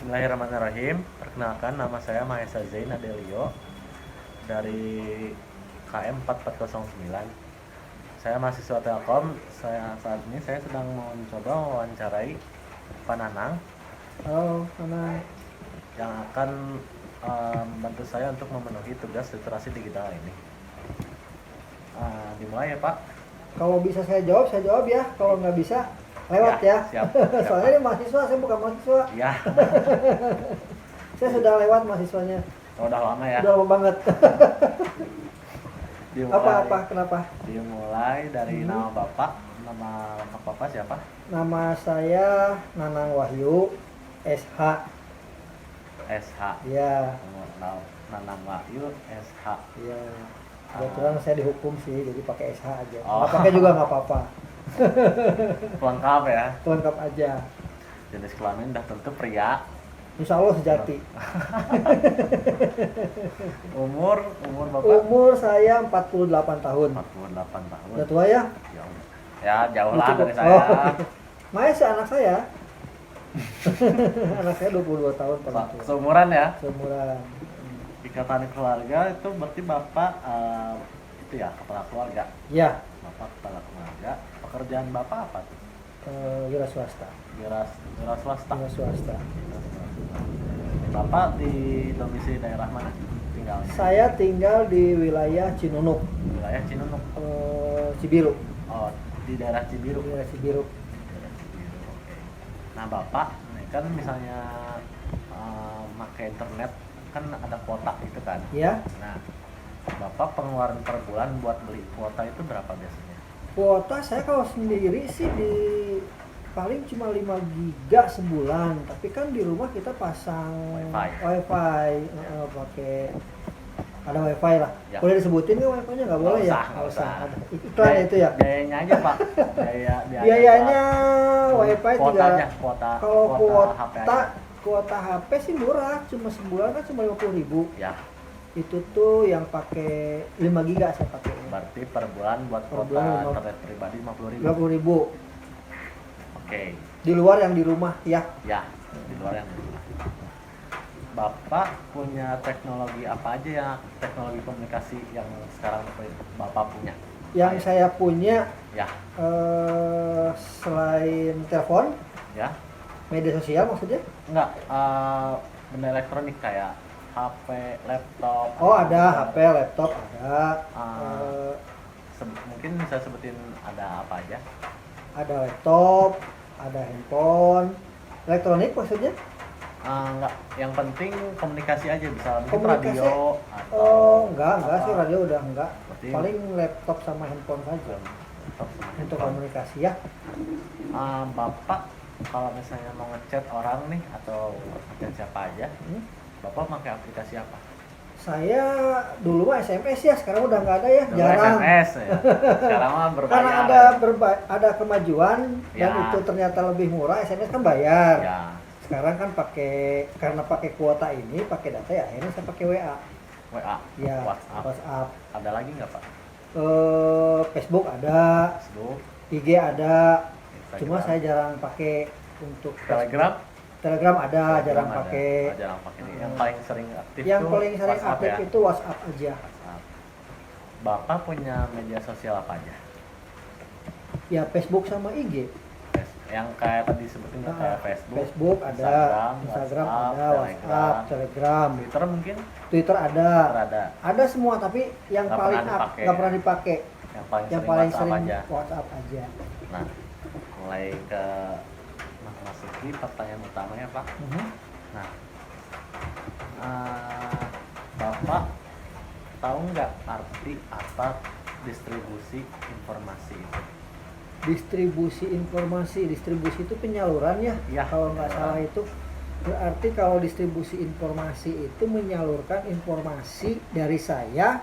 Bismillahirrahmanirrahim. Perkenalkan, nama saya Mahesa Zain Adelio dari KM 4409. Saya mahasiswa Telkom. Saat ini saya sedang mencoba mewawancarai Pak Nanang Karena yang akan membantu saya untuk memenuhi tugas literasi digital ini. Dimulai ya Pak. kalau bisa saya jawab ya. Kalau nggak bisa, lewat ya. Siap. Soalnya ini mahasiswa, saya bukan mahasiswa. Ya, Saya sudah lewat mahasiswanya. udah lama ya. Udah lama banget. Dimulai, Kenapa? Dimulai dari nama Bapak. Nama lengkap Bapak siapa? Nama saya Nanang Wahyu, SH. SH. Ya, Nanang Wahyu SH. ya. Kebetulan saya dihukum sih, jadi pakai SH aja. Oh. Nggak pakai juga nggak apa-apa. Lengkap ya. Lengkap aja. Jenis kelamin dah tentu pria. Insya Allah sejati. Umur Bapak? Umur saya 48 tahun. 48 tahun. Udah tua ya? Ya, jauh lah Cukup. dari saya. Maya sih anak saya. Anak saya 22 tahun paling tua. Seumuran ya. Seumuran. Ikatan keluarga itu berarti Bapak itu ya, kepala keluarga. Ya, Bapak kepala keluarga. Pekerjaan Bapak apa tuh? wira swasta. Wira swasta. Wira swasta. Bapak di domisili daerah mana tinggalnya? Saya tinggal di wilayah Cinunuk, Wilayah Cinunuk. Cibiru. Oh, di daerah Cibiru. Wilayah Cibiru. Daerah Cibiru, oke. Nah, Bapak ini kan misalnya pakai internet kan ada kuota gitu kan. Ya, Nah, Bapak pengeluaran per bulan buat beli kuota itu berapa biasanya? kuota saya kalau sendiri sih di paling cuma 5 giga sebulan, tapi kan di rumah kita pasang wifi, pakai ada wifi lah. Ya. Boleh disebutin nggak wifi-nya? Nggak boleh ya? Nggak usah. Ada iklan itu ya. Biayanya aja Pak. Biayanya wifi kuotanya, juga. kuota Kalau HP aja. kuota HP sih murah, cuma sebulan kan cuma 50.000. Ya, Itu tuh yang pakai 5 giga saya pakai. berarti per bulan buat Per kuota bulan internet pribadi 50.000. 50.000. Oke. Di luar yang di rumah ya. Ya, di luar yang di rumah. Bapak punya teknologi apa aja ya, teknologi komunikasi yang sekarang Bapak punya? Yang saya punya Ya, selain telepon, ya. media sosial maksudnya? Enggak, benda elektronik kayak HP, laptop. Oh ada HP, laptop ada. Mungkin bisa sebutin ada apa aja? Ada laptop, ada handphone, elektronik maksudnya? Enggak, yang penting komunikasi aja, bisa mungkin Komunikasi? radio atau Oh enggak apa. sih, radio udah enggak. Berarti Paling laptop sama handphone saja laptop sama untuk handphone. komunikasi ya. Bapak kalau misalnya mau ngechat orang nih atau ngechat siapa aja, Bapak pakai aplikasi apa? Saya dulu mah SMS ya, sekarang udah nggak ada ya, Dulu jarang. SMS ya. Sekarang mah berbayar. Karena ada kemajuan dan Ya. itu ternyata lebih murah, SMS kan bayar. Ya, Sekarang kan karena pakai kuota ini, pakai data ya, akhirnya saya pakai WA. WA, Ya, WhatsApp. WhatsApp. Ada lagi nggak Pak? Facebook ada, Facebook, IG ada. Instagram, Cuma saya jarang pakai untuk Telegram. Telegram ada, Telegram jarang ada. pakai. Jarang pakai. Yang paling sering aktif Yang tuh paling sering WhatsApp aktif ya? itu WhatsApp aja. WhatsApp. Bapak punya media sosial apa aja? Ya Facebook sama IG. Yang kayak tadi sebutin kayak Facebook, Facebook ada, Instagram ada, WhatsApp, Telegram, Twitter mungkin? Twitter ada. Ada. Ada semua, tapi yang Nggak paling pernah dipakai. nggak pernah dipakai. Yang paling sering WhatsApp aja. WhatsApp aja. Nah, mulai ke masuki pertanyaan utamanya Pak. Nah, Bapak tahu nggak arti apa distribusi informasi itu? Distribusi itu penyaluran ya. Ya, Kalau nggak penyaluran. salah itu berarti kalau distribusi informasi itu menyalurkan informasi dari saya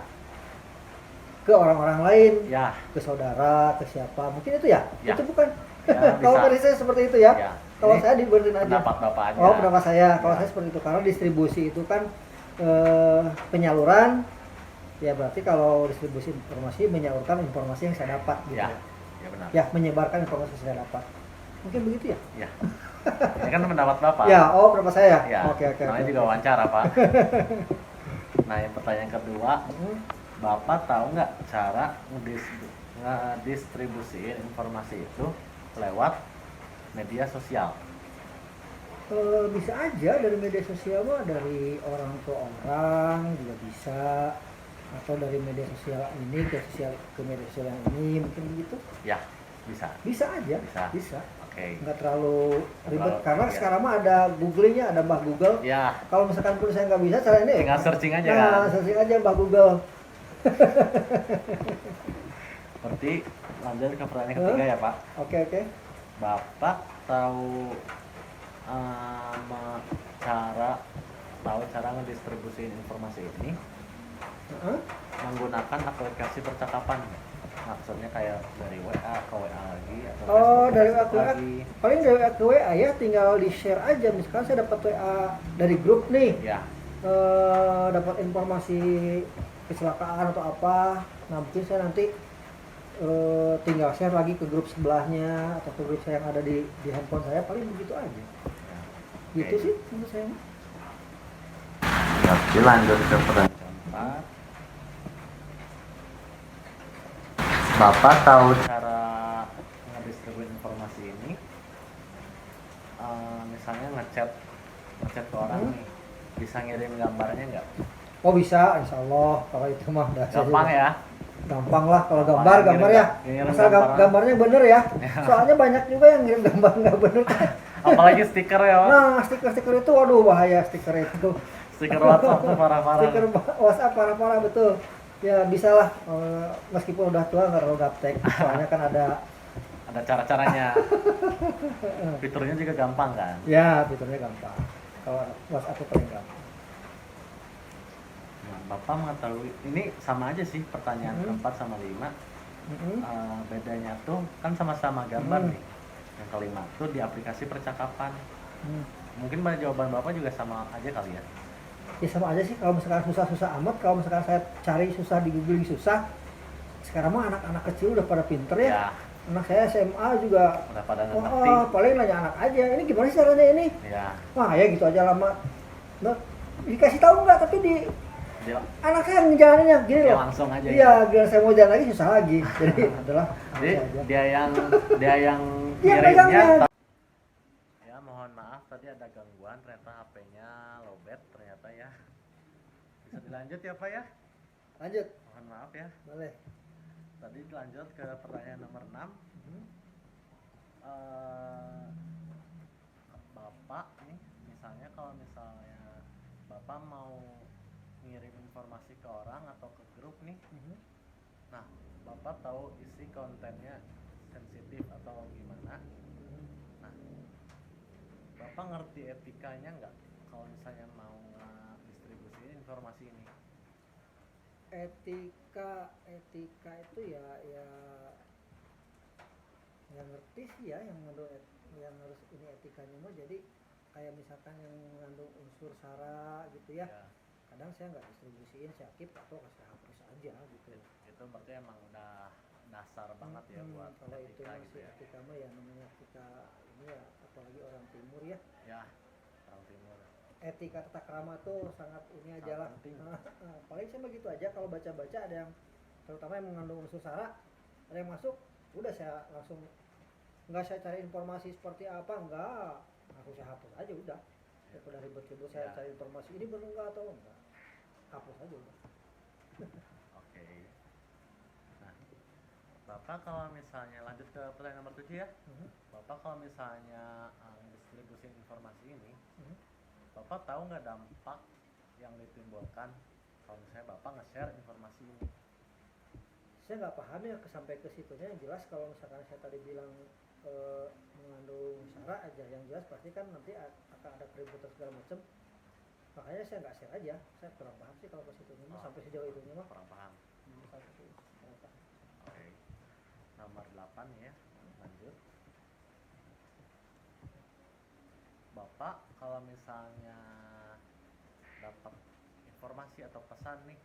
ke orang-orang lain, Ya, ke saudara, ke siapa, mungkin itu ya? Ya. Itu bukan? Ya, Kalau bisa. versi saya seperti itu ya. Ya. Kalau Ini saya diberin aja. pendapat Bapak aja. Oh, pendapat saya. Kalau Ya. saya seperti itu, karena distribusi itu kan penyaluran. Ya berarti kalau distribusi informasi menyalurkan informasi yang saya dapat gitu. Ya, ya benar. Ya, menyebarkan informasi yang saya dapat. Mungkin begitu ya? Ya. Ini kan pendapat Bapak. Ya, oh berapa saya? Ya, Oke. namanya juga wawancara, Pak. Nah, yang pertanyaan kedua, Bapak tahu nggak cara ngedistribusiin informasi itu lewat media sosial? Bisa aja dari media sosial mah, dari orang ke orang juga bisa, atau dari media sosial ini ke media sosial yang ini, mungkin begitu. Ya, bisa. Bisa aja, Bisa. Oke. nggak terlalu ribet karena iya. sekarang mah ada Google-nya, ada Mbah Google. Ya, Kalau misalkan pun saya nggak bisa cara ini, tinggal searching aja nah kan. searching aja Mbah Google. Berarti lanjut ke pertanyaan ketiga ya, Pak. Oke. Bapak tahu cara ngedistribusiin informasi ini menggunakan aplikasi percakapan. Maksudnya kayak dari WA ke WA lagi atau Oh, Facebook dari WA ke ke WA. lagi. Paling dari WA ke WA ya, tinggal di share aja. Misalkan saya dapat WA dari grup nih, Ya, dapat informasi kecelakaan atau apa, nah mungkin saya nanti tinggal share lagi ke grup sebelahnya atau ke grup saya yang ada di handphone saya, paling begitu aja. ya. Gitu Oke. sih menurut saya. Oke, lanjut ke pertanyaan keempat. Bapak tahu cara ngedistribusi informasi ini? Misalnya ngechat ke orang nih, bisa ngirim gambarnya nggak? Oh bisa, insya Allah. Kalau itu mah udah Gampang ya? gampang lah. Kalau Gampang, gambar ya, ngirim asal gambar. gambarnya bener ya. Soalnya banyak juga yang ngirim gambar nggak bener. Apalagi stiker ya, Pak. Nah, stiker itu, waduh bahaya stiker itu. Stiker WhatsApp tuh parah-parah. Stiker WhatsApp parah-parah betul. Ya bisa lah, meskipun udah tua nggak terlalu gaptek. Soalnya kan ada cara-caranya. Fiturnya juga gampang kan? ya fiturnya gampang. Kalau WhatsApp itu paling gampang. Nah, Bapak mengetahui ini sama aja sih pertanyaan keempat sama lima. Bedanya tuh kan sama-sama gambar nih. Yang kelima tuh di aplikasi percakapan. Mungkin pada jawaban Bapak juga sama aja kali ya? Ya sama aja sih, kalau misalkan susah-susah amat, kalau misalkan saya cari susah di googling susah. Sekarang mah anak-anak kecil udah pada pinter ya. Ya, Anak saya SMA juga udah pada ngerti. paling nanya anak aja, ini gimana sih caranya ini? Ya, Wah ya gitu aja lama. Nah, dikasih tahu nggak, tapi dia, anak saya ngejalaninnya gini dia loh. langsung aja. Iya, biar saya mau jalan lagi susah lagi. Jadi adalah Jadi dia yang Dia ngirimnya. pegangnya. Ya, mohon maaf tadi ada gangguan, ternyata HP-nya lowbat ternyata ya. Bisa dilanjut ya, Pak ya? Lanjut, Mohon maaf ya. boleh. Tadi lanjut ke pertanyaan nomor 6. Bapak nih, misalnya kalau misalnya Bapak mau ngirim informasi ke orang atau ke grup nih, nah Bapak tahu isi kontennya sensitif atau gimana, nah Bapak ngerti etikanya nggak kalau misalnya mau distribusiin informasi ini? Etika itu ya yang ngerti sih ya, yang harus ini etikanya mah. Jadi kayak misalkan yang mengandung unsur sara gitu ya, kadang saya nggak distribusiin, saya keep atau saya hapus aja gitu. Itu berarti emang udah dasar banget ya buat kalau itu etika masih gitu ya. etika mah ya, namanya etika ini ya, apalagi orang timur ya. Ya, orang timur. Etika tata krama tuh sangat ini aja lah. Paling saya begitu aja. Kalau baca-baca ada yang terutama yang mengandung unsur sara, ada yang masuk, udah saya langsung nggak saya cari informasi seperti apa, enggak, aku saya hapus aja udah. Daripada ribet-ribet saya cari informasi ini benar enggak atau enggak, hapus aja udah. Oke. Nah, Bapak kalau misalnya lanjut ke pertanyaan nomor 7 ya. Bapak kalau misalnya distribusi informasi ini, Bapak tahu nggak dampak yang ditimbulkan kalau misalnya Bapak nge-share informasi ini? Saya nggak paham ya sampai ke situnya. Yang jelas kalau misalkan saya tadi bilang mengandung sara aja, yang jelas pasti kan nanti akan ada keributan segala macam. Makanya saya nggak share aja. Saya kurang paham sih kalau ke situnya mah, sampai sejauh itunya mah. Kurang paham. Oke. Nomor 8 ya. Lanjut. Bapak kalau misalnya dapat informasi atau pesan nih,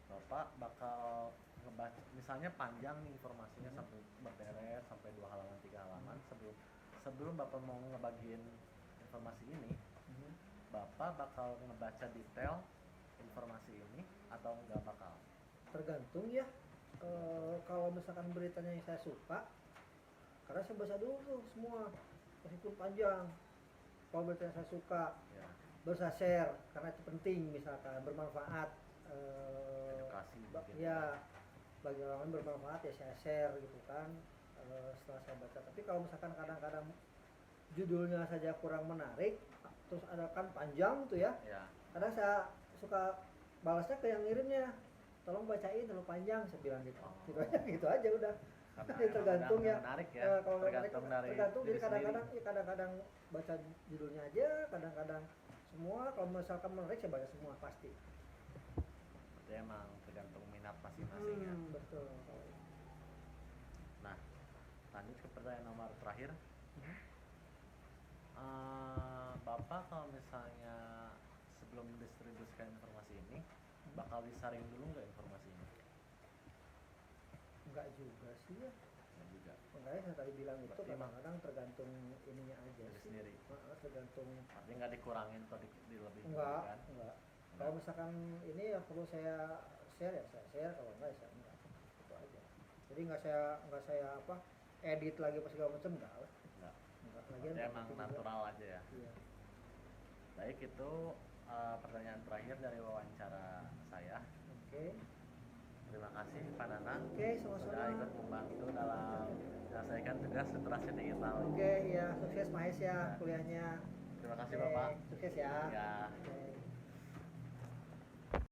Bapak bakal ngebaca, misalnya panjang nih informasinya sampai berberes sampai 2 halaman 3 halaman, sebelum Bapak mau ngebagiin informasi ini, Bapak bakal ngebaca detail informasi ini atau nggak bakal? Tergantung ya. Kalau misalkan beritanya yang saya suka, karena saya baca dulu tuh semua meskipun panjang. Kalau berita yang saya suka, Ya, baru saya share karena itu penting, misalkan bermanfaat. edukasi mungkin. Ya, bagi orang lain bermanfaat ya saya share gitu kan. Setelah saya baca. Tapi kalau misalkan kadang-kadang judulnya saja kurang menarik, terus ada kan panjang tuh ya. Ya, Kadang saya suka balasnya ke yang ngirimnya, tolong bacain terlalu panjang, saya bilang gitu. Oh. Gitu aja udah. karena Ya, tergantung emang ya. menarik ya, Kalau tergantung menarik, dari tergantung. Jadi diri kadang-kadang sendiri. ya kadang-kadang baca judulnya aja, kadang-kadang semua. Kalau misalkan menarik saya baca semua pasti. Berarti emang tergantung minat masing-masing ya. Betul. Nah, lanjut ke pertanyaan nomor terakhir. Bapak kalau misalnya sebelum mendistribusikan informasi ini, bakal disaring dulu nggak informasi ini? Enggak juga sih ya. Dan juga Makanya saya tadi bilang itu Berarti kadang-kadang tergantung ininya aja diri sih. sendiri. Tergantung. artinya nggak dikurangin atau dilebihin Enggak, kan? enggak. Kalau misalkan ini yang perlu saya share ya saya share, kalau enggak ya saya enggak. Itu aja. Jadi enggak saya apa edit lagi apa segala macam enggak lah. Enggak. Enggak Berarti emang natural aja ya. Iya. Baik, itu pertanyaan terakhir dari wawancara saya. Oke. Terima kasih Pak Nanang Oke, sama-sama. sudah ikut membantu dalam menyelesaikan tugas literasi digital. Oke, ya sukses Mahes ya Ya. kuliahnya. Terima kasih Oke, Bapak. sukses ya. Ya. Oke.